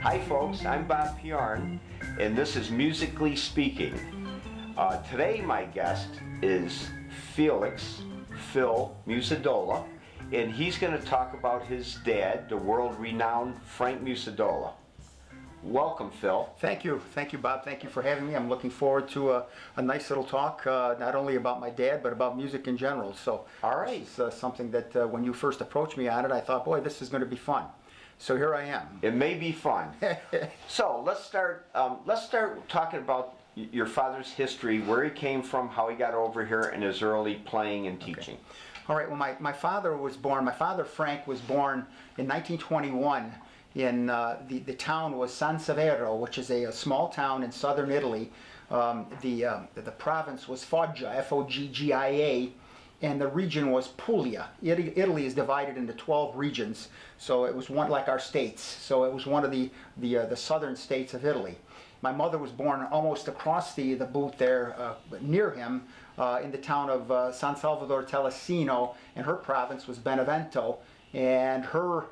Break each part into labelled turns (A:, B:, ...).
A: Hi folks, I'm Bob Piorun, and this is Musically Speaking. Today my guest is Felix, Phil Mucedola, and he's going to talk about his dad, the world-renowned Frank Mucedola. Welcome, Phil.
B: Thank you, Bob. Thank you for having me. I'm looking forward to a nice little talk, not only about my dad, but about music in general. So,
A: all right,
B: this is something that when you first approached me on it, I thought, boy, this is going to be fun. So here I am.
A: It may be fun. So let's start talking about your father's history, where he came from, how he got over here, and his early playing and teaching.
B: Okay. All right. Well, my father was born. My father Frank was born in 1921. In the town was San Severo, which is a small town in southern Italy. The province was Foggia, F-O-G-G-I-A, and the region was Puglia. Italy is divided into 12 regions, so it was one like our states. So it was one of the southern states of Italy. My mother was born almost across the boot there, near him, in the town of San Salvador Telesino, and her province was Benevento, and her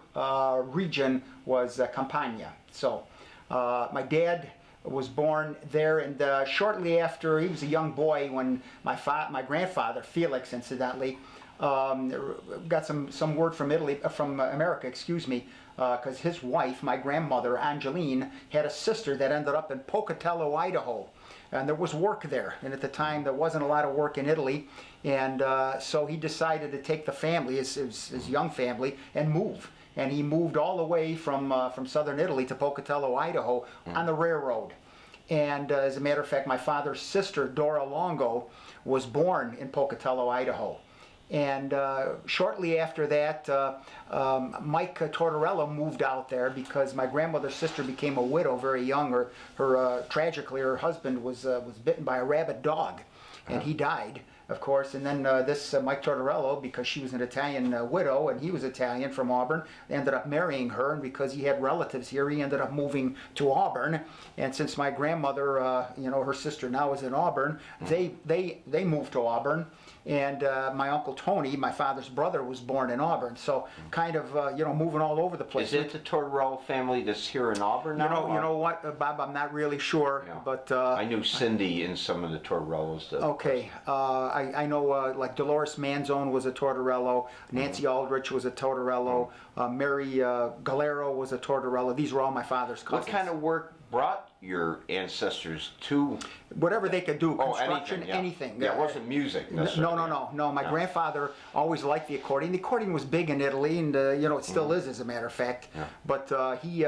B: region was Campania. So my dad was born there, and shortly after, he was a young boy when my grandfather Felix, incidentally, got some word from America, excuse me, because his wife, my grandmother Angeline, had a sister that ended up in Pocatello, Idaho. And there was work there, and at the time there wasn't a lot of work in Italy, and so he decided to take the family, his young family, and move. And he moved all the way from southern Italy to Pocatello, Idaho, on the railroad. And as a matter of fact, my father's sister, Dora Longo, was born in Pocatello, Idaho. And shortly after that, Mike Tortorella moved out there because my grandmother's sister became a widow very young. Tragically, her husband was bitten by a rabid dog, and he died, of course. And then this Mike Tortorella, because she was an Italian widow and he was Italian from Auburn, ended up marrying her, and because he had relatives here, he ended up moving to Auburn. And since my grandmother, her sister now is in Auburn, they moved to Auburn. And my Uncle Tony, my father's brother, was born in Auburn. So kind of, moving all over the place.
A: Is it the Tortorella family that's here in Auburn now?
B: You know what, Bob, I'm not really sure.
A: Yeah.
B: But
A: I knew Cindy and some of the Tortorellas.
B: Okay. I know like Dolores Manzone was a Tortorello. Nancy Aldrich was a Tortorello. Mary Galero was a Tortorello. These were all my father's cousins.
A: What kind of work brought your ancestors to?
B: Whatever they could do, construction,
A: anything. Yeah, it wasn't music necessarily.
B: No. My grandfather always liked the accordion. The accordion was big in Italy, and it still is, as a matter of fact. Yeah. But he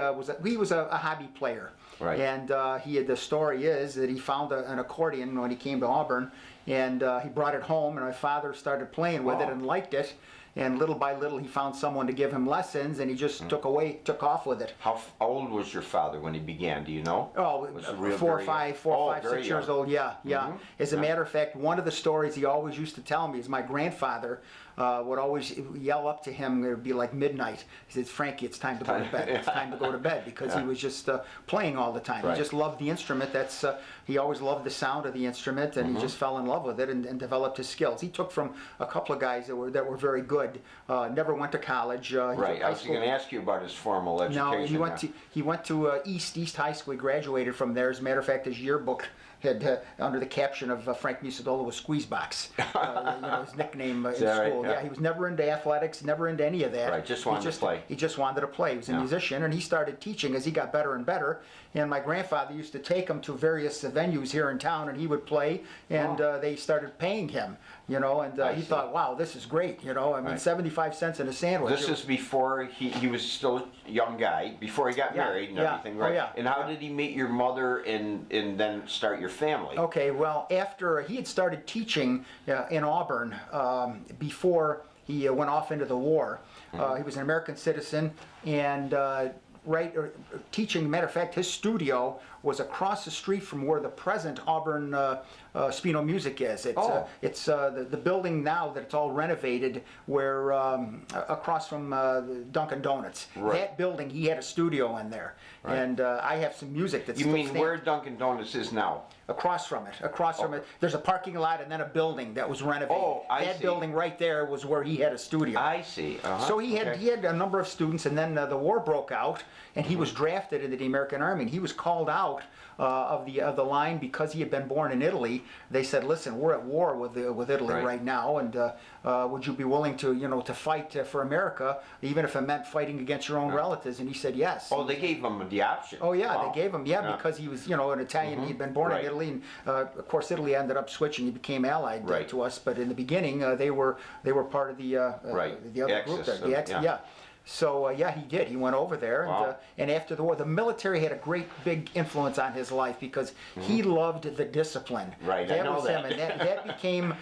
B: was a hobby player.
A: Right.
B: And the story is that he found an accordion when he came to Auburn, and he brought it home, and my father started playing with it and liked it. And little by little, he found someone to give him lessons, and he just took off with it.
A: How old was your father when he began? Do you know?
B: Oh, 4, 5, 6 years old. Yeah. As a matter of fact, one of the stories he always used to tell me is my grandfather would always yell up to him. It would be like midnight. He said, "Frankie, it's time to go to bed. It's time to go to bed," because he was just playing all the time. Right. He just loved the instrument. He always loved the sound of the instrument, and he just fell in love with it and developed his skills. He took from a couple of guys that were very good. Never went to college.
A: Right. I was going to ask you about his formal education.
B: No, he went to East High School. He graduated from there. As a matter of fact, his yearbook had under the caption of Frank Mucedola was Squeezebox. His nickname in school.
A: Right,
B: yeah, he was never into athletics, never into any of that.
A: Right, just wanted to play.
B: He just wanted to play. He was a musician, and he started teaching as he got better and better. And my grandfather used to take him to various venues here in town, and he would play, and they started paying him. And he thought, wow, this is great. I mean, 75 cents in a sandwich.
A: This is before he was still a young guy, before he got married and everything, right?
B: Oh, yeah.
A: And how did he meet your mother and then start your family?
B: Okay, well, after he had started teaching in Auburn before he went off into the war. He was an American citizen, and teaching. Matter of fact, his studio was across the street from where the present Auburn Spino Music is. It's the building now that it's all renovated, where across from Dunkin' Donuts.
A: Right.
B: That building, he had a studio in there, and I have some music that's.
A: You mean where Dunkin' Donuts is now?
B: across from it. Across from it, there's a parking lot and then a building that was renovated.
A: Oh, I
B: that
A: see.
B: building right there was where he had a studio.
A: I see.
B: So he had a number of students, and then the war broke out, and he was drafted into the American Army, and he was called out of the line because he had been born in Italy. They said, "Listen, we're at war with Italy right now, and would you be willing to to fight for America, even if it meant fighting against your own relatives?" And he said yes.
A: Oh, they gave him the option.
B: Oh yeah, they gave him because he was an Italian. He'd been born in Italy, and of course Italy ended up switching. He became allied to us, but in the beginning they were part of the other group there. The Axis, yeah. So he did. He went over there, and after the war, the military had a great big influence on his life because he loved the discipline.
A: Right,
B: that
A: I know
B: was
A: that.
B: him, and that became,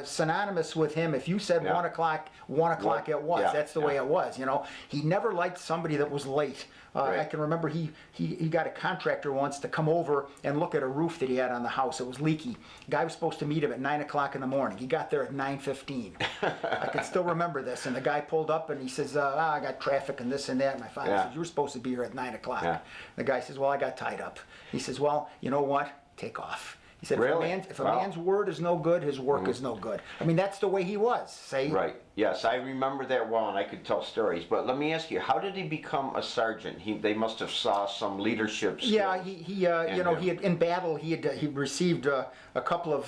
B: synonymous with him. If you said 1 o'clock, 1 o'clock it was. That's the way it was. He never liked somebody that was late. I can remember he got a contractor once to come over and look at a roof that he had on the house. It was leaky. The guy was supposed to meet him at 9 o'clock in the morning. He got there at 9:15. I can still remember this. And the guy pulled up and he says, I got traffic and this and that. And my father says, you were supposed to be here at 9 o'clock. The guy says, well, I got tied up. He says, well, you know what? Take off. He said, if a man's word is no good, his work is no good. I mean, that's the way he was. Right.
A: Yes, I remember that well, and I could tell stories. But let me ask you, how did he become a sergeant? They must have saw some leadership skills.
B: Yeah, he had in battle he received a couple of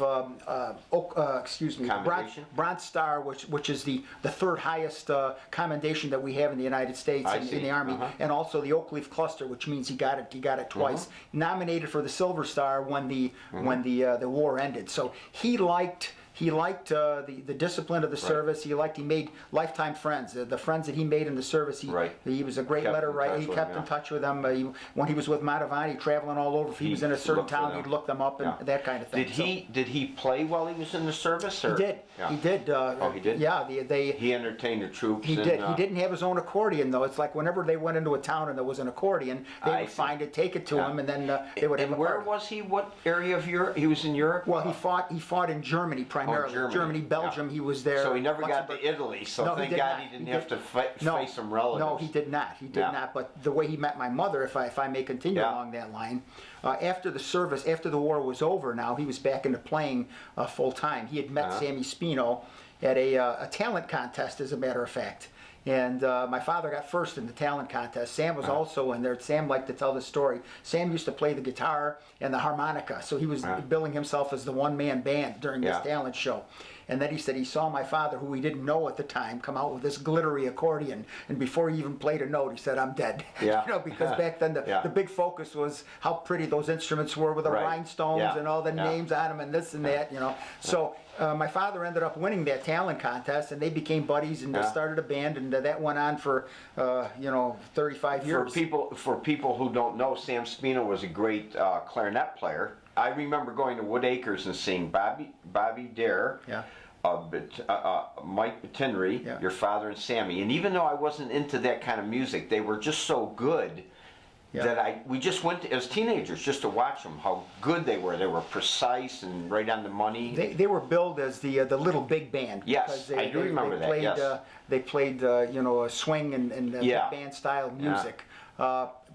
B: Bronze Star, which is the third highest commendation that we have in the United States in the Army, and also the Oak Leaf Cluster, which means he got it twice. Nominated for the Silver Star when the war ended. So he liked the discipline of the service. He made lifetime friends. The friends that he made in the service, he was a great letter writer. He kept in touch with them. When he was with Mantovani, traveling all over, if he was in a certain town, he'd look them up and that kind of thing.
A: Did he play while he was in the service? Or?
B: He did. He did.
A: He did?
B: Yeah.
A: He entertained the troops.
B: He did. He didn't have his own accordion, though. It's like whenever they went into a town and there was an accordion, they would find it, take it to him, and then they would have a
A: where was he? What area of Europe? He was in Europe?
B: Well, he fought in Germany primarily. Germany, Belgium, he was there.
A: So he never got to Italy, so thank God he didn't have to face some relatives.
B: No, he did not. He did not. But the way he met my mother, if I may continue along that line, after the service, after the war was over now, he was back into playing full time. He had met Sammy Spino at a talent contest, as a matter of fact. And my father got first in the talent contest. Sam was also in there. Sam liked to tell the story. Sam used to play the guitar and the harmonica, so he was billing himself as the one-man band during this talent show. And then he said he saw my father, who he didn't know at the time, come out with this glittery accordion. And before he even played a note, he said, "I'm dead." Because back then the big focus was how pretty those instruments were with the rhinestones and all the names on them and this and that. So my father ended up winning that talent contest, and they became buddies, and they started a band, and that went on for 35 years.
A: For people who don't know, Sam Spino was a great clarinet player. I remember going to Wood Acres and seeing Bobby Dare, Mike Tinry, your father, and Sammy. And even though I wasn't into that kind of music, they were just so good that we just went as teenagers just to watch them. How good they were! They were precise and right on the money.
B: They were billed as the little big band.
A: Yes, I do remember that.
B: They played a swing and big band style music.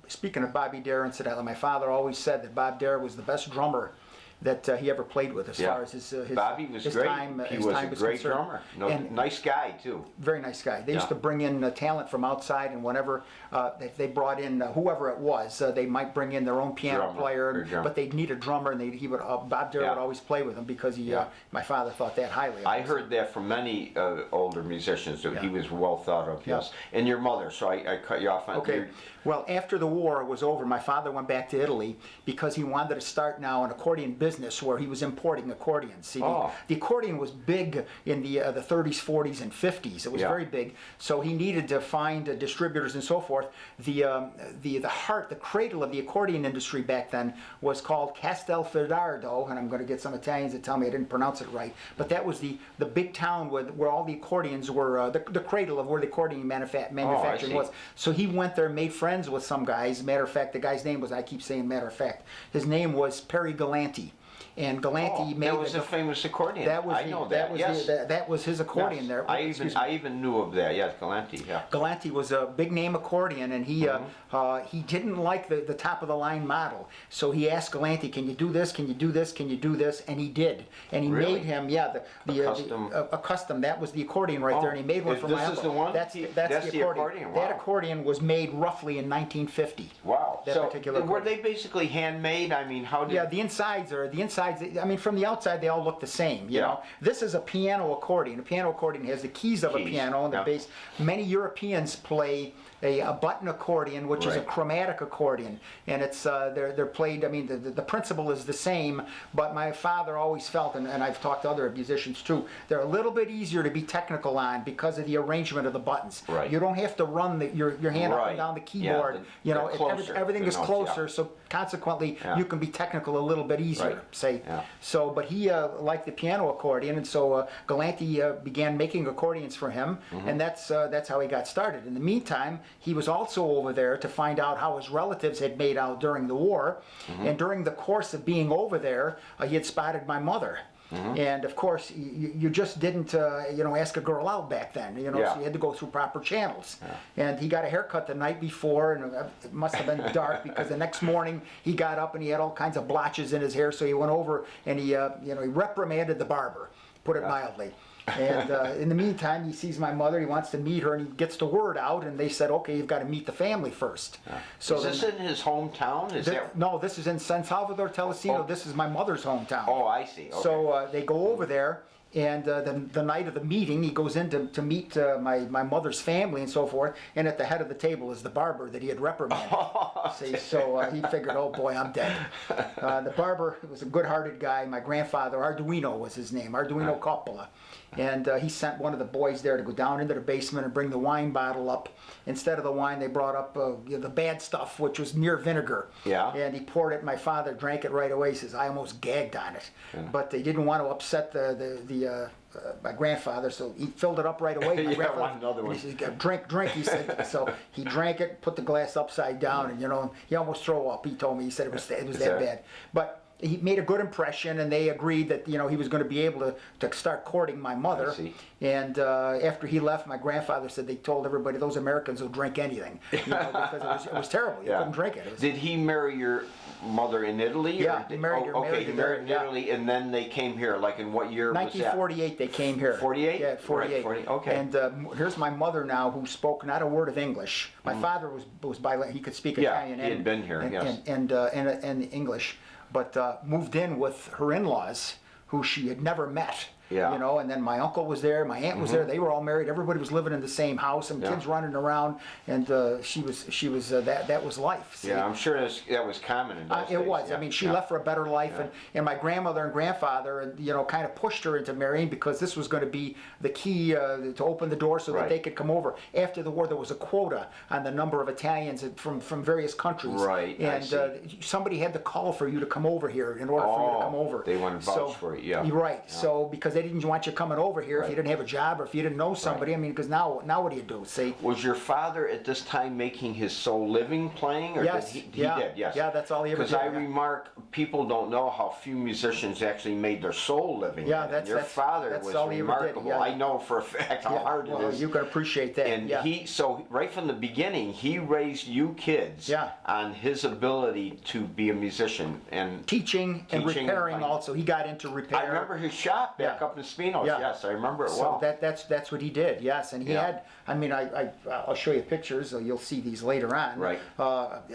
B: Speaking of Bobby Dare, incidentally, my father always said that Bob Dare was the best drummer that he ever played with, as far as his
A: Bobby was
B: his
A: great.
B: time.
A: He
B: his
A: was
B: time
A: a great
B: concerned.
A: drummer. Nice guy too.
B: Very nice guy. They used to bring in talent from outside, and whenever they brought in whoever it was, they might bring in their own piano player, but they'd need a drummer, and Bob Dare would always play with them because my father thought that highly of him.
A: I heard that from many older musicians that he was well thought of. Yes, and your mother. So I cut you off on.
B: Okay. Well, after the war was over, my father went back to Italy because he wanted to start now an accordion business where he was importing accordions. See, the accordion was big in the 30s, 40s, and 50s. It was very big. So he needed to find distributors and so forth. The heart, the cradle of the accordion industry back then was called Castelfidardo, and I'm going to get some Italians to tell me I didn't pronounce it right. But that was the big town where all the accordions were, the cradle of where the accordion manufacturing was. So he went there, made friends with some guys. Matter of fact, the guy's name was, I keep saying matter of fact, his name was Perry Galanti. and Galanti made
A: that was a famous accordion.
B: that was
A: I know that. Yes.
B: That was his accordion
A: Yes.
B: there.
A: I even knew of that. Yes, Galanti. Yeah.
B: Galanti was a big name accordion, and he didn't like the top of the line model, so he asked Galanti, "Can you do this? Can you do this? Can you do this?" And he did, and he
A: Really?
B: made him a custom. That was the accordion right there, and he made one for
A: this
B: my
A: is
B: uncle.
A: the one?
B: That's the accordion.
A: Wow.
B: That accordion was made roughly in 1950.
A: Wow.
B: That
A: So
B: particular
A: were
B: accordion.
A: they basically handmade? I mean, how did?
B: Yeah, the insides. I mean, from the outside, they all look the same. You know, this is a piano accordion. A piano accordion has the keys of a piano and the bass. Many Europeans play a button accordion, which is a chromatic accordion, and it's they're played. I mean, the principle is the same, but my father always felt, and I've talked to other musicians too, they're a little bit easier to be technical on because of the arrangement of the buttons.
A: Right.
B: You don't have to run your hand up and down the keyboard.
A: Yeah,
B: you know,
A: closer,
B: everything is
A: notes,
B: closer, so consequently you can be technical a little bit easier. Say so, but he liked the piano accordion, and so Galanti began making accordions for him, and that's how he got started. In the meantime, he was also over there to find out how his relatives had made out during the war, and during the course of being over there, he had spotted my mother. And of course, you just didn't, ask a girl out back then. So you had to go through proper channels. And he got a haircut the night before, and it must have been dark because the next morning he got up and he had all kinds of blotches in his hair. So he went over and he reprimanded the barber, put it mildly. And in the meantime, he sees my mother, he wants to meet her, and he gets the word out, and they said, okay, you've got to meet the family first. So
A: is this in his hometown?
B: No, this is in San Salvador, Telecino. This is my mother's hometown.
A: Oh, I see. Okay.
B: So they go over there, and the night of the meeting, he goes in to meet my mother's family and so forth, and at the head of the table is the barber that he had reprimanded. See, so he figured, oh boy, I'm dead. The barber was a good-hearted guy. My grandfather, Arduino was his name, Arduino Coppola. And he sent one of the boys there to go down into the basement and bring the wine bottle up. Instead of the wine, they brought up the bad stuff, which was near vinegar. Yeah. And he poured it. My father drank it right away. He says, I almost gagged on it. But they didn't want to upset my grandfather, so he filled it up right away. My grandfather, another one. He said, drink, he said. So he drank it, put the glass upside down, and he almost threw up. He told me, he said it was that bad. But he made a good impression, and they agreed that he was going to be able to start courting my mother. And after he left, my grandfather said they told everybody those Americans will drink anything, because it was terrible. You couldn't drink it.
A: Did he marry your mother in Italy?
B: Yeah, he married her.
A: Okay, he married in Italy, and then they came here. Like in what year?
B: 1948, they came here.
A: 48.
B: Yeah, 48.
A: Right, 40, okay.
B: And here's my mother now, who spoke not a word of English. My father was bilingual; he could speak Italian
A: he had been here,
B: and English. But moved in with her in-laws, who she had never met. And then my uncle was there, my aunt was there. They were all married. Everybody was living in the same house, and kids running around. And she was that was life. See?
A: Yeah, I'm sure that was common in those days.
B: It was. I mean, she left for a better life, and my grandmother and grandfather, kind of pushed her into marrying because this was going to be the key to open the door so that they could come over. After the war, there was a quota on the number of Italians from various countries.
A: Right.
B: And somebody had to call for you to come over here in order for you to come over.
A: They wanted to vouch for you. Yeah.
B: Right. Yeah. So because they didn't want you coming over here if you didn't have a job or if you didn't know somebody. I mean, because now what do you do? See?
A: Was your father at this time making his sole living playing? Or
B: yes.
A: He did. Yes.
B: Yeah, that's all he ever did.
A: Because I remark, people don't know how few musicians actually made their sole living.
B: Yeah, that's
A: your father
B: that's
A: was
B: all
A: remarkable.
B: He ever did.
A: I know for a fact how hard it is.
B: You can appreciate that.
A: And so right from the beginning, he raised you kids on his ability to be a musician and
B: teaching and repairing. Also, he got into repair.
A: I remember his shop back up in Spinos. Yes, I remember it well.
B: So that's what he did. Yes, and he had. I mean, I'll show you pictures. So you'll see these later on.
A: Right.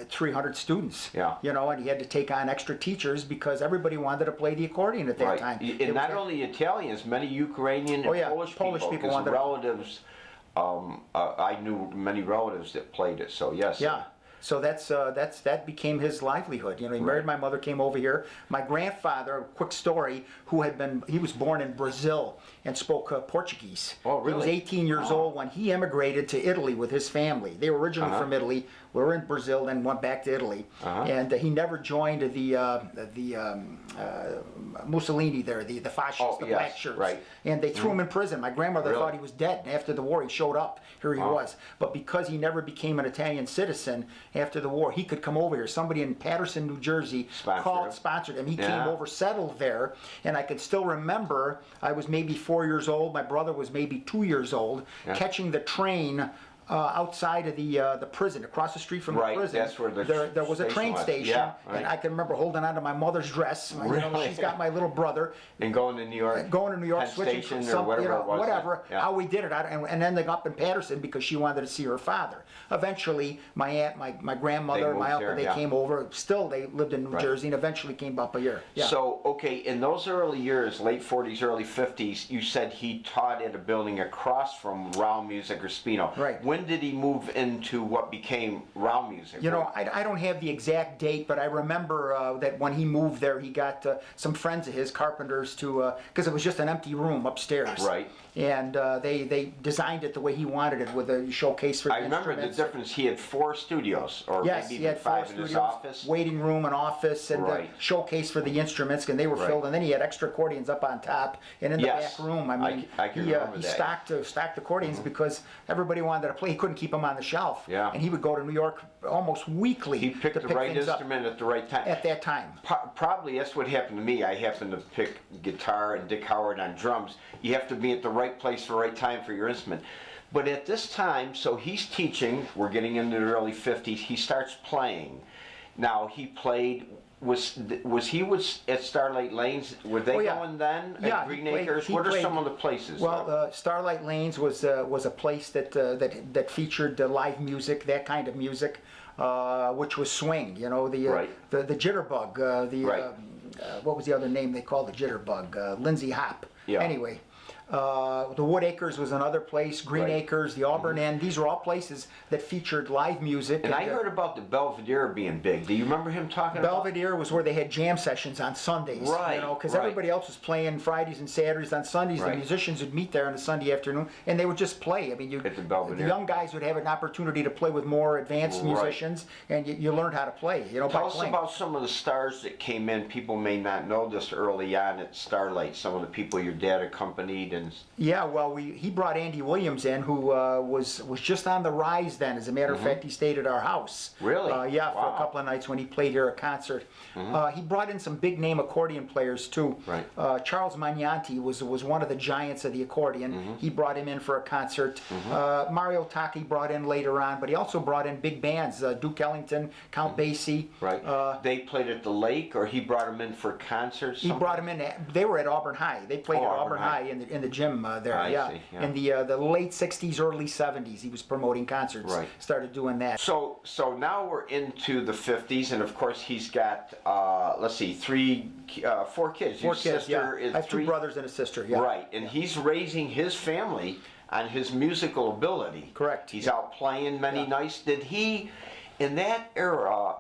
B: 300 students.
A: Yeah.
B: And he had to take on extra teachers because everybody wanted to play the accordion at that time.
A: And not only Italians, many Ukrainian and Polish people wanted relatives. I knew many relatives that played it. So yes.
B: Yeah. So that became his livelihood. He married my mother, came over here. My grandfather, quick story, he was born in Brazil and spoke Portuguese.
A: Oh, really?
B: He was 18 years old when he emigrated to Italy with his family. They were originally from Italy. We were in Brazil, then went back to Italy. And he never joined the Mussolini there, the fascists, the black shirts.
A: Right.
B: And they threw him in prison. My grandmother thought he was dead. And after the war, he showed up. Here he was. But because he never became an Italian citizen, after the war. He could come over here. Somebody in Paterson, New Jersey sponsored him. He came over, settled there, and I can still remember I was maybe 4 years old. My brother was maybe 2 years old, catching the train outside of the prison, across the street from the prison.
A: That's where
B: there was a train station, and I can remember holding onto my mother's dress. You know, she's got my little brother.
A: And going to New York.
B: Switching
A: Station
B: some,
A: or whatever it was.
B: Whatever. How we did it, and ending up in Paterson because she wanted to see her father. Eventually, my aunt, my grandmother, and my uncle, they came over. Still, they lived in New Jersey, and eventually came up here. Yeah.
A: So, okay, in those early years, late 40s, early 50s, you said he taught at a building across from Round Music or Spino.
B: Right.
A: When did he move into what became Round Music?
B: You know, I don't have the exact date, but I remember that when he moved there, he got some friends of his, carpenters, to because it was just an empty room upstairs.
A: Right.
B: And they designed it the way he wanted it, with a showcase for the
A: instruments. I remember the difference. He had 4 studios, or maybe even 5 in his office.
B: Waiting room, an office, and a showcase for the instruments, and they were filled. And then he had extra accordions up on top, and in the back room. I mean, he stocked accordions because everybody wanted to play. He couldn't keep them on the shelf.
A: Yeah.
B: And he would go to New York almost weekly.
A: He picked the right instrument at the right time.
B: At that time.
A: Probably that's what happened to me. I happened to pick guitar and Dick Howard on drums. You have to be at the right place, the right time for your instrument. But at this time, so he's teaching, we're getting into the early 50s, he starts playing. Now, he played, was he at Starlight Lanes? Were they going then?
B: Yeah,
A: at Green Acres? What are some of the places?
B: Well, Starlight Lanes was a place that featured live music, that kind of music, which was swing. You know, the jitterbug, what was the other name they called the jitterbug? Lindsay Hop.
A: Yeah.
B: Anyway. The Wood Acres was another place, Green Acres, the Auburn End. These are all places that featured live music.
A: And I heard about the Belvedere being big. Do you remember him talking about?
B: Belvedere was where they had jam sessions on Sundays.
A: Right.
B: You know, because everybody else was playing Fridays and Saturdays. On Sundays, the musicians would meet there on a Sunday afternoon, and they would just play. I mean, the young guys would have an opportunity to play with more advanced musicians, and you learned how to play. You know,
A: Tell us about some of the stars that came in. People may not know this early on at Starlight. Some of the people your dad accompanied.
B: Yeah, well, he brought Andy Williams in, who was just on the rise then. As a matter of fact, he stayed at our house.
A: Really?
B: Yeah, for a couple of nights when he played here at concert. He brought in some big name accordion players too.
A: Right.
B: Charles Magnanti was one of the giants of the accordion. He brought him in for a concert. Mario Taki brought in later on, but he also brought in big bands. Duke Ellington, Count Basie.
A: Right. They played at the Lake, or he brought them in for concerts?
B: He brought them in. They were at Auburn High. They played at Auburn High in the gym there.
A: I see,
B: In the late 60s, early 70s, he was promoting concerts.
A: Right.
B: Started doing that.
A: So now we're into the 50s, and of course he's got, let's see, 4 kids.
B: 4 kids,
A: sister is
B: I have 2 brothers and a sister,
A: Right, and he's raising his family on his musical ability.
B: Correct.
A: He's out playing many nights. Did he, in that era,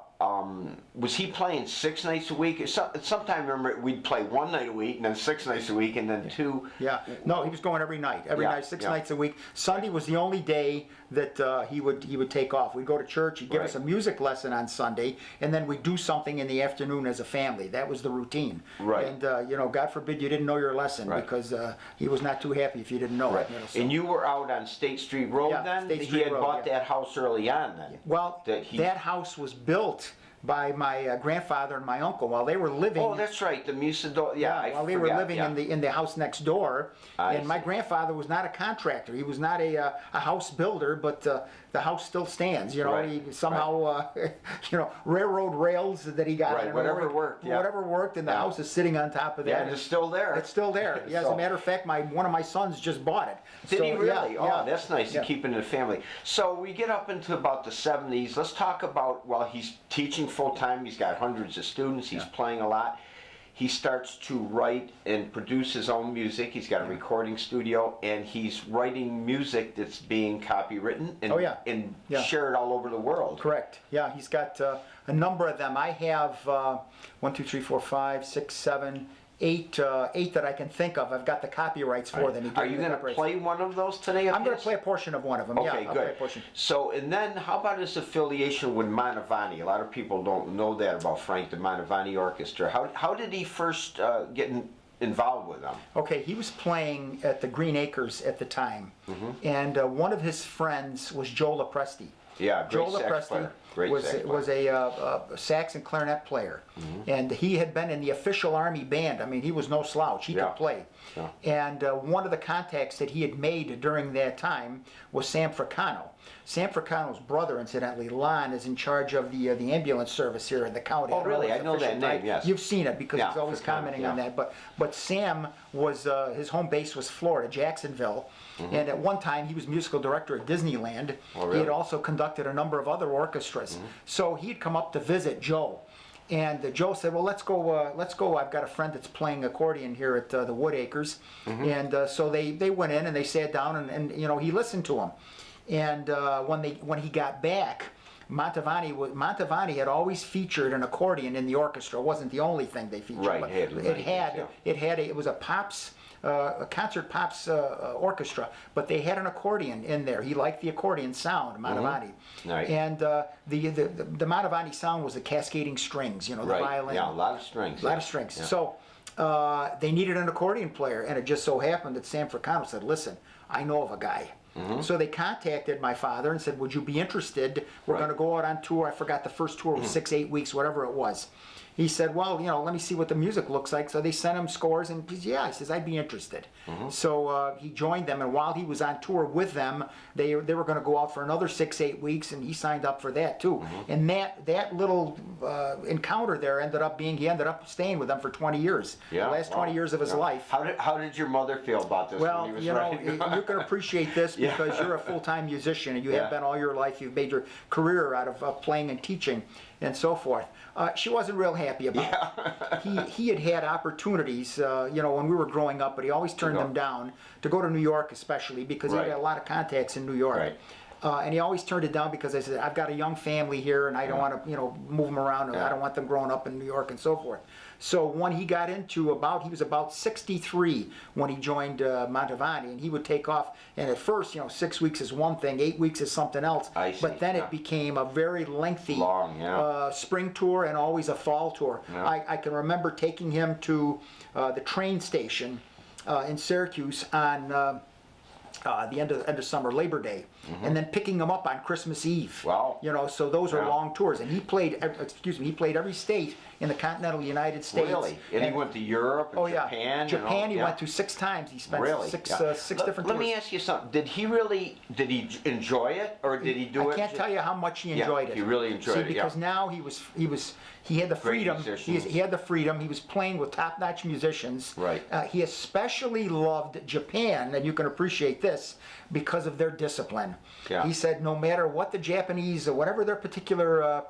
A: was he playing 6 nights a week? Sometime, remember, we'd play 1 night a week, and then 6 nights a week, and then 2.
B: Yeah. No, he was going every night. Every night, 6 nights a week. Sunday was the only day that he would take off. We'd go to church. He'd give us a music lesson on Sunday, and then we'd do something in the afternoon as a family. That was the routine.
A: Right.
B: And you know, God forbid you didn't know your lesson, because he was not too happy if you didn't know it. You know, so.
A: And you were out on State Street Road then?
B: State
A: He
B: Street
A: had
B: Road,
A: bought that house early on then?
B: Well, that house was built by my grandfather and my uncle while they were living.
A: Oh, that's right, the Mucedola. Yeah,
B: while they were living in the house next door. And my grandfather was not a contractor. He was not a house builder, but the house still stands. You know, he somehow you know, railroad rails that he got.
A: Right, whatever worked.
B: Whatever worked, and the house is sitting on top of that.
A: Yeah, and it's still there.
B: It's still there. Yeah, as a matter of fact, one of my sons just bought it.
A: Did he really? Oh, that's nice to keep it in the family. So we get up into about the 70s. Let's talk about, while he's teaching full-time, he's got hundreds of students, he's playing a lot. He starts to write and produce his own music. He's got a recording studio, and he's writing music that's being copywritten and shared all over the world.
B: Correct. Yeah, he's got a number of them. I have 1, 2, 3, 4, 5, 6, 7, 8 that I can think of. I've got the copyrights for them.
A: Are you going to play one of those today?
B: I'm going to play a portion of one of them.
A: Okay,
B: I'll
A: good.
B: play a portion.
A: So, and then how about his affiliation with Mantovani? A lot of people don't know that about Frank, the Mantovani Orchestra. How did he first get involved with them?
B: Okay, he was playing at the Green Acres at the time, and one of his friends was Joe Lopresti.
A: Yeah,
B: Joe
A: great sax
B: Lopresti
A: player. Great
B: was
A: sax player.
B: was a sax and clarinet player, and he had been in the official Army band. I mean, he was no slouch. He
A: Yeah.
B: could play.
A: Yeah.
B: And one of the contacts that he had made during that time was Sam Fricano. Sam Fricano's brother, incidentally, Lon, is in charge of the ambulance service here in the county.
A: Oh,
B: don't
A: really?
B: his
A: I know that
B: official
A: name,
B: title.
A: yes.
B: You've seen it because
A: Yeah,
B: he's always
A: Fricano,
B: commenting on
A: yeah.
B: that. But Sam was his home base was Florida, Jacksonville, and at one time he was musical director at Disneyland.
A: Oh,
B: He had
A: really?
B: also conducted a number of other orchestras. So he'd come up to visit Joe. And Joe said, well, let's go. I've got a friend that's playing accordion here at the Woodacres. And so they went in and they sat down and you know, he listened to him. And when he got back, Mantovani had always featured an accordion in the orchestra. It wasn't the only thing they featured.
A: Right,
B: But it was a pops, a concert pops orchestra, but they had an accordion in there. He liked the accordion sound, Mantovani.
A: Right.
B: And the Mantovani sound was the cascading strings, you know, the
A: Right.
B: violin.
A: Yeah, a lot of strings.
B: A lot of strings. So they needed an accordion player, and it just so happened that Sam Fricano said, listen, I know of a guy. So they contacted my father and said, would you be interested? We're
A: Right.
B: going to go out on tour. I forgot the first tour was 6, 8 weeks, whatever it was. He said, well, you know, let me see what the music looks like. So they sent him scores, and he said, yeah, he says, I'd be interested. So he joined them, and while he was on tour with them, they were going to go out for another 6, 8 weeks, and he signed up for that too. And that little encounter there he ended up staying with them for 20 years.
A: Yeah,
B: The last
A: wow.
B: 20 years of his
A: Yeah.
B: life.
A: How did your mother feel about this when
B: Well,
A: he was
B: you know,
A: ready to go?
B: you can appreciate this
A: Yeah.
B: because you're a full-time musician and you
A: Yeah.
B: have been all your life. You've made your career out of playing and teaching and so forth. She wasn't real happy about it. He had opportunities, you know, when we were growing up, but he always turned them down to go to New York, especially because he
A: Right.
B: had a lot of contacts in New York.
A: Right.
B: And he always turned it down because I said, I've got a young family here and I don't want to, you know, move them around. And
A: Yeah.
B: I don't want them growing up in New York and so forth. So when he got into he was about 63 when he joined Mantovani, and he would take off. And at first, you know, 6 weeks is one thing, 8 weeks is something else.
A: I see,
B: But then
A: yeah.
B: it became a very lengthy
A: Long, yeah.
B: spring tour and always a fall tour.
A: Yeah.
B: I can remember taking him to the train station in Syracuse on the end of summer, Labor Day, and then picking him up on Christmas Eve.
A: Wow.
B: You know, so those are
A: Yeah.
B: long tours, and he played every state in the continental United States.
A: Really? And he went to Europe and
B: Oh yeah,
A: Japan? and
B: Japan.
A: all-
B: He
A: yeah.
B: went to 6 times. He spent
A: Really?
B: six
A: Yeah.
B: different
A: Let
B: tours.
A: me ask you something. Did he enjoy it, or did he do it?
B: I can't tell you how much he
A: Yeah,
B: enjoyed it.
A: he really enjoyed
B: See,
A: it, yeah.
B: because now he had the freedom.
A: musicians.
B: He had the freedom. He was playing with top-notch musicians.
A: Right.
B: He especially loved Japan, and you can appreciate this because of their discipline.
A: Yeah.
B: He said no matter what the Japanese, or whatever their particular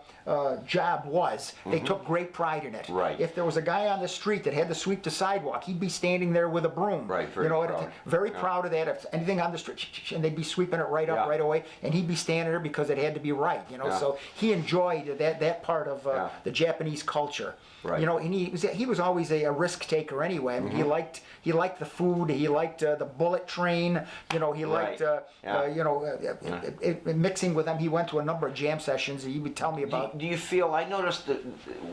B: job was, they took great pride in it.
A: Right.
B: If there was a guy on the street that had to sweep the sidewalk, he'd be standing there with a broom.
A: Right, very
B: you know,
A: proud.
B: very
A: Yeah.
B: proud of that. If anything on the street, and they'd be sweeping it right up
A: Yeah.
B: right away, and he'd be standing there because it had to be right. You know,
A: Yeah.
B: so he enjoyed that part of
A: Yeah.
B: the Japanese culture.
A: Right.
B: You know, and he was always a risk taker anyway. I mean, he liked the food. He liked the bullet train. You know, he liked
A: Yeah.
B: you know mixing with them. He went to a number of jam sessions. He would tell me about.
A: Do you feel, I noticed that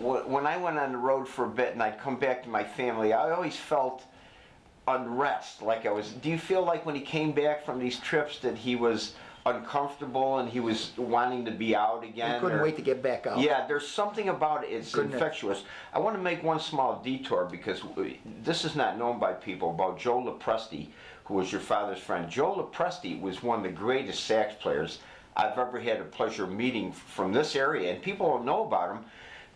A: when I went on the road for a bit and I'd come back to my family, I always felt unrest, like do you feel like when he came back from these trips that he was uncomfortable and he was wanting to be out again?
B: He couldn't wait to get back out.
A: Yeah, there's something about it, it's
B: Couldn't it?
A: infectious. I want to make one small detour because this is not known by people, about Joe Lopresti, who was your father's friend. Joe Lopresti was one of the greatest sax players I've ever had the pleasure of meeting from this area, and people don't know about him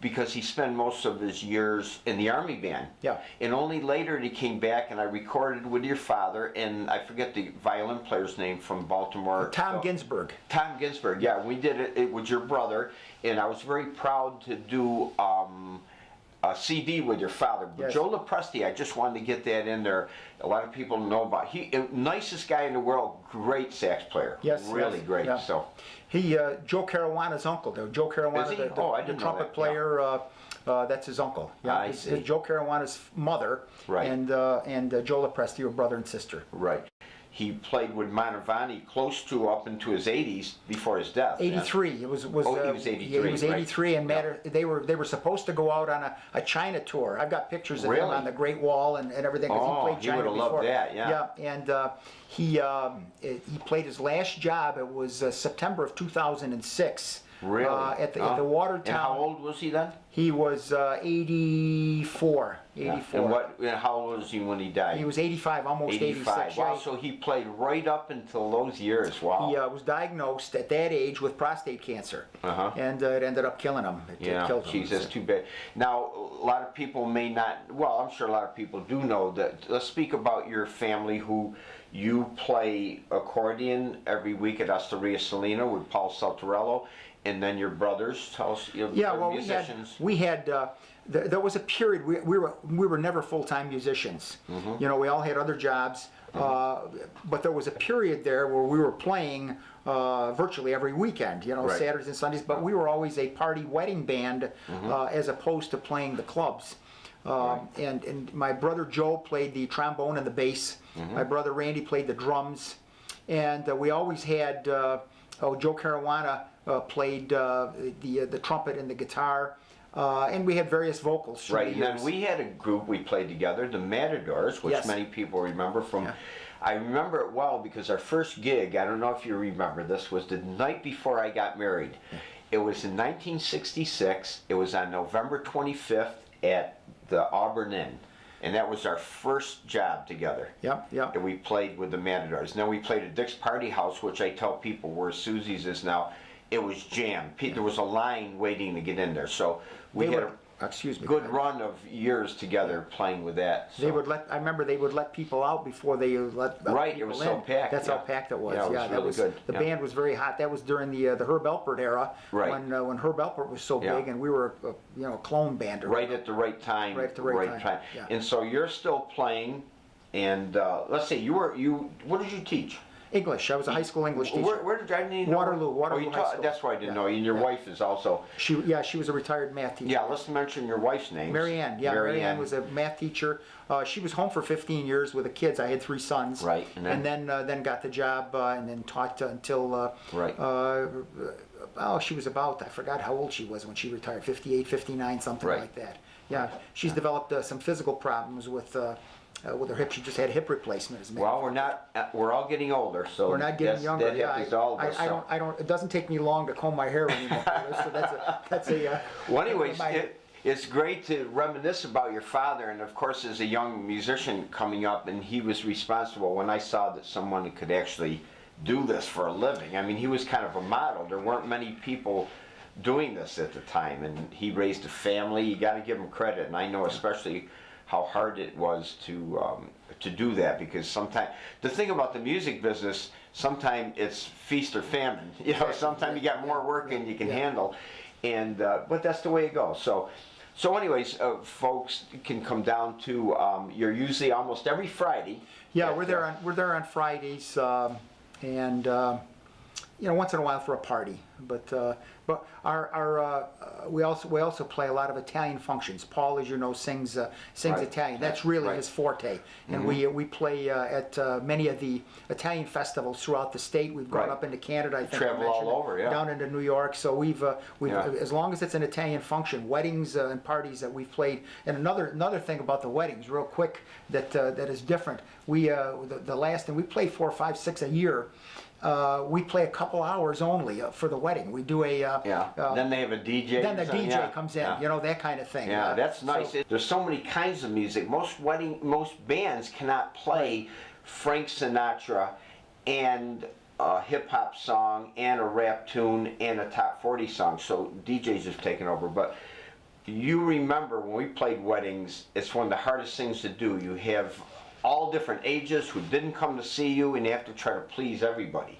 A: because he spent most of his years in the Army band.
B: Yeah.
A: And only later he came back, and I recorded with your father, and I forget the violin player's name from Baltimore.
B: Tom Ginsburg.
A: Tom Ginsburg, yeah. We did it with your brother, and I was very proud to do a CD with your father. But
B: Yes.
A: Joe Lopresti, I just wanted to get that in there. A lot of people know about. Nicest guy in the world, great sax player.
B: Yes,
A: really
B: yes,
A: great.
B: yeah.
A: So,
B: He Joe Caruana's uncle, though. Joe Caruana,
A: Is he?
B: the
A: Oh, I didn't know
B: trumpet
A: that,
B: player. That's his uncle. Yeah,
A: I
B: his
A: see.
B: Joe Caruana's mother.
A: Right.
B: And Joe Lopresti were brother and sister.
A: right. he played with Mantovani close to up into his 80s before his death.
B: 83. It was.
A: He was 83.
B: Yeah, he was 83,
A: right.
B: and they were supposed to go out on a China tour. I've got pictures of him
A: Really?
B: on the Great Wall and everything. 'Cause he played China
A: would have
B: before.
A: loved that. Yeah.
B: Yeah, and he played his last job. It was September of 2006.
A: Really?
B: At the Watertown.
A: And how old was he then?
B: He was 84. 84.
A: And how old was he when he died?
B: He was 85, almost
A: 85.
B: 86.
A: Wow,
B: Yeah,
A: so he played right up until those years. Wow.
B: he was diagnosed at that age with prostate cancer, and it ended up killing him. It killed him.
A: Geez, that's too bad. Now, a lot of people may not, well, I'm sure a lot of people do know that. Let's speak about your family who you play accordion every week at Osteria Salina with Paul Saltarello, and then your brothers, tell us, musicians.
B: we had there was a period we were never full-time musicians. You know, we all had other jobs, but there was a period there where we were playing virtually every weekend. You know,
A: Right.
B: Saturdays and Sundays. But we were always a party wedding band as opposed to playing the clubs. And my brother Joe played the trombone and the bass. My brother Randy played the drums, and we always had Joe Caruana played the trumpet and the guitar, and we had various vocals. through
A: Right,
B: the
A: and
B: years.
A: then we had a group we played together, the Matadors, which
B: Yes.
A: many people remember from.
B: Yeah.
A: I remember it well because our first gig, I don't know if you remember this, was the night before I got married. It was in 1966. It was on November 25th at the Auburn Inn. And that was our first job together.
B: Yep.
A: And we played with the Matadors. And then we played at Dick's Party House, which I tell people where Susie's is now. It was jammed. There was a line waiting to get in there. So we had a
B: Excuse me.
A: good run of years together playing with that. So.
B: They would let. I remember they would let people out before they let
A: Right, it
B: people
A: was
B: in.
A: so packed,
B: That's
A: yeah.
B: how packed it was.
A: Yeah, it was
B: that
A: really
B: was
A: good,
B: The
A: yeah.
B: band was very hot. That was during the Herb Alpert era,
A: Right.
B: when Herb Alpert was so
A: Yeah.
B: big, and we were a clone band.
A: Right at the right time.
B: Right at the right time, yeah.
A: And so you're still playing, and let's see, what did you teach?
B: English. I was a high school English teacher.
A: Where did I need to know?
B: Waterloo High School.
A: That's why I didn't know. And your
B: Yeah.
A: wife is also.
B: She was a retired math teacher.
A: Yeah, let's mention your wife's name.
B: Mary Ann. Yeah, Mary Ann was a math teacher. She was home for 15 years with the kids. I had 3 sons.
A: Right,
B: And then got the job and then taught until.
A: Right.
B: She was about, I forgot how old she was when she retired, 58, 59, something
A: Right.
B: like that. Yeah, she's developed some physical problems with her hip. She just had hip replacement. As a matter of
A: Well, we're all getting older, so
B: We're not getting younger.
A: That happens to all of us.
B: I don't. It doesn't take me long to comb my hair anymore. So that's a.
A: Well, anyways, it's great to reminisce about your father, and of course, as a young musician coming up, and he was responsible when I saw that someone could actually do this for a living. I mean, he was kind of a model. There weren't many people doing this at the time, and he raised a family. You got to give him credit, and I know especially how hard it was to do that, because sometimes the thing about the music business, sometimes it's feast or famine. You know, sometimes you got more work than you can handle, and but that's the way it goes. So anyways, folks can come down to you're usually almost every Friday.
B: Yeah, we're there on Fridays, and once in a while for a party. But we also play a lot of Italian functions. Paul, as you know, sings
A: Right.
B: Italian. That's really
A: Right.
B: his forte. And we play at many of the Italian festivals throughout the state. We've gone
A: Right.
B: up into Canada. I think
A: Travel
B: I mentioned
A: all
B: it,
A: over, yeah.
B: down into New York. So we've
A: Yeah.
B: as long as it's an Italian function, weddings and parties that we've played. And another thing about the weddings, real quick, that is different. We the last, and we play 4, 5, 6 a year. We play a couple hours only for the wedding. We do a
A: Then they have a DJ.
B: then the DJ
A: Yeah.
B: comes in,
A: Yeah.
B: that kind of thing.
A: Yeah, that's nice.
B: So,
A: There's so many kinds of music. Most bands cannot play Frank Sinatra and a hip hop song and a rap tune and a top 40 song. So DJs have taken over. But you remember when we played weddings, it's one of the hardest things to do. You have all different ages who didn't come to see you, and you have to try to please everybody.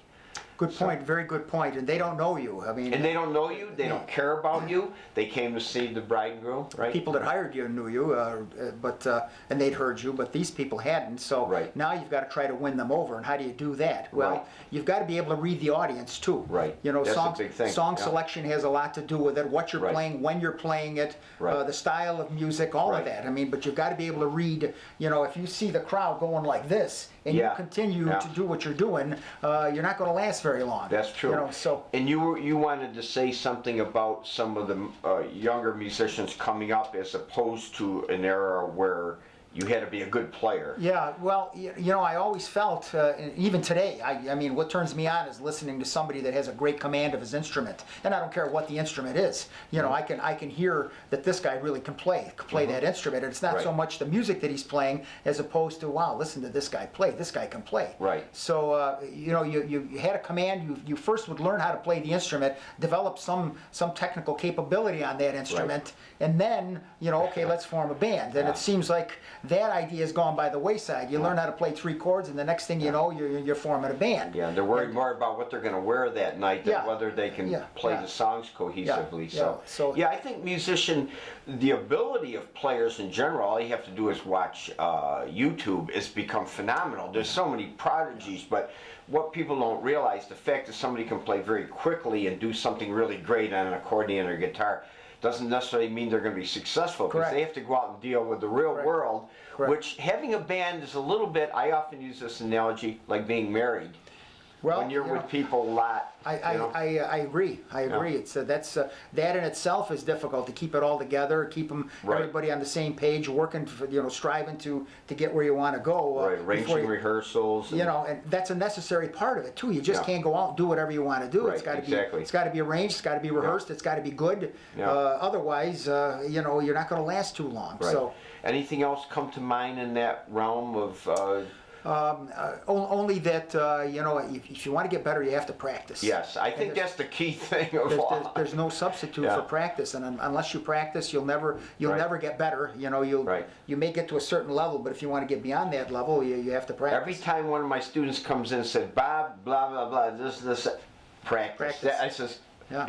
B: Good point, very good point. And they don't know you. I mean,
A: And they don't know you, they don't care about you. They came to see the bride and groom, right?
B: people that hired you knew you, and they'd heard you, but these people hadn't. So
A: Right.
B: now you've got to try to win them over. And how do you do that? Well,
A: Right.
B: you've got to be able to read the audience too.
A: Right.
B: You know,
A: That's
B: song,
A: a big thing.
B: song
A: Yeah.
B: selection has a lot to do with it. What you're
A: Right.
B: playing, when you're playing it,
A: Right.
B: the style of music, all
A: Right.
B: of that. I mean, but you've got to be able to read. You know, if you see the crowd going like this, and you
A: Yeah.
B: continue
A: Yeah.
B: to do what you're doing, you're not going to last very long.
A: That's true.
B: You know, so.
A: And you wanted to say something about some of the younger musicians coming up as opposed to an era where you had to be a good player.
B: Yeah, well, you know, I always felt, even today, I mean, what turns me on is listening to somebody that has a great command of his instrument, and I don't care what the instrument is. You know, I can hear that this guy really can play that instrument, and it's not so
A: Right.
B: much the music that he's playing as opposed to, wow, listen to this guy play. This guy can play.
A: Right.
B: So, you know, you had a command. You first would learn how to play the instrument, develop some technical capability on that instrument, and then, you know, okay, let's form a band. And
A: Yeah.
B: it seems like that idea has gone by the wayside. You learn how to play 3 chords, and the next thing you know, you're forming a band.
A: Yeah, they're worried more about what they're going to wear that night than
B: Yeah.
A: whether they can
B: Yeah,
A: play
B: yeah.
A: the songs cohesively.
B: Yeah, yeah. So-
A: yeah, I think the ability of players in general, all you have to do is watch YouTube, has become phenomenal. There's so many prodigies, but what people don't realize, the fact that somebody can play very quickly and do something really great on an accordion or guitar doesn't necessarily mean they're going to be successful, because
B: Correct.
A: they have to go out and deal with the real
B: Correct.
A: world,
B: Correct.
A: which having a band is a little bit, I often use this analogy, like being married.
B: Well,
A: When you're
B: you
A: with
B: know,
A: people a lot,
B: I
A: you know?
B: agree. I agree.
A: Yeah.
B: It's that in itself is difficult to keep it all together, keep them
A: Right.
B: everybody on the same page, working, for, you know, striving to get where you want to go.
A: Right,
B: before
A: arranging
B: you-
A: rehearsals.
B: You know, and that's a necessary part of it too. You just
A: Yeah.
B: can't go out and do whatever you want to do.
A: Right,
B: It's got to
A: exactly.
B: be. It's got to be arranged. It's got to be rehearsed. It's got to be good.
A: Yeah.
B: Otherwise, you know, you're not going to last too long.
A: Right.
B: So.
A: Anything else come to mind in that realm of?
B: Only that you know, if you want to get better, you have to practice.
A: Yes, I think that's the key thing of all.
B: There's no substitute
A: Yeah.
B: for practice, and unless you practice, you'll never
A: Right.
B: get better. You know,
A: Right.
B: you may get to a certain level, but if you want to get beyond that level, you have to practice.
A: Every time one of my students comes in and said, Bob, blah blah blah, this, practice.
B: Practice.
A: I says,
B: Yeah.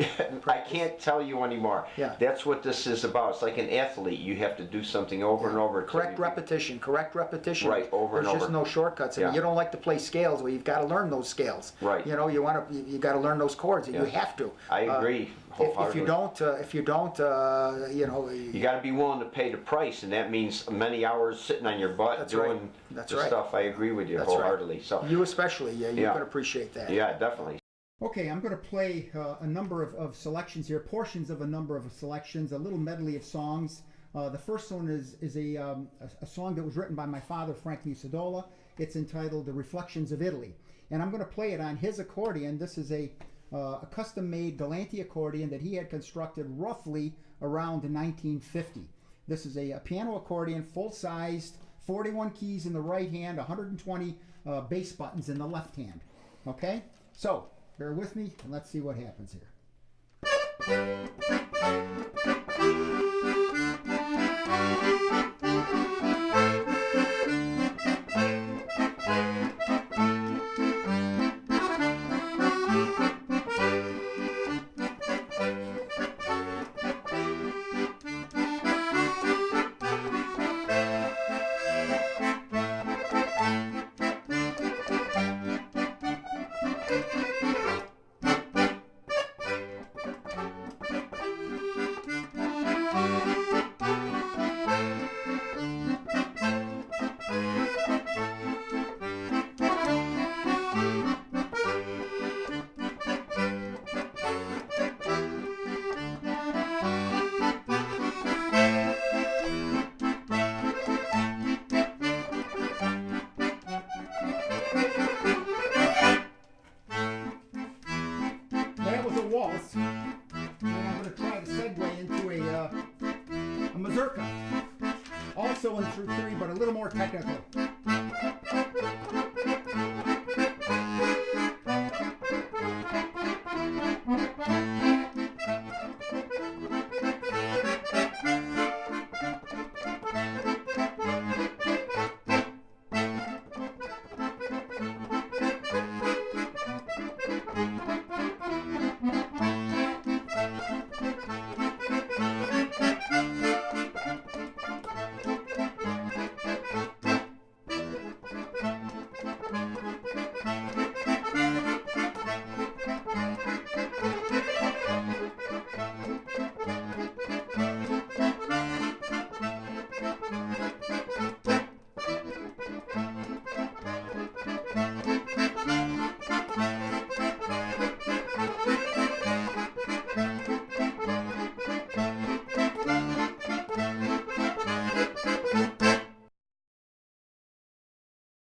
A: I can't tell you anymore.
B: Yeah.
A: That's what this is about. It's like an athlete. You have to do something over and over. till
B: Correct
A: you-
B: repetition.
A: Right, over and
B: There's just
A: over.
B: no shortcuts. I mean,
A: Yeah.
B: you don't like to play scales, well, you've got to learn those scales.
A: Right.
B: You know, you got to learn those chords. You
A: Yes.
B: have to.
A: I agree
B: If you
A: wholeheartedly.
B: don't, you know.
A: You got to be willing to pay the price, and that means many hours sitting on your butt
B: That's
A: doing
B: right. That's
A: the
B: right.
A: stuff. I agree with you
B: That's right.
A: wholeheartedly. So
B: You especially, you
A: Yeah.
B: can appreciate that.
A: yeah, definitely.
C: Okay, I'm going to play a number of selections here, portions of a number of selections, a little medley of songs. The first one is a song that was written by my father, Frank Mucedola. It's entitled "The Reflections of Italy," and I'm going to play it on his accordion. This is a custom-made Galanti accordion that he had constructed roughly around 1950. This is a piano accordion, full-sized, 41 keys in the right hand, 120 bass buttons in the left hand. Okay, so bear with me and let's see what happens here. That was a waltz, and I'm going to try to segue into a mazurka, also in through three, but a little more technical. Thank you.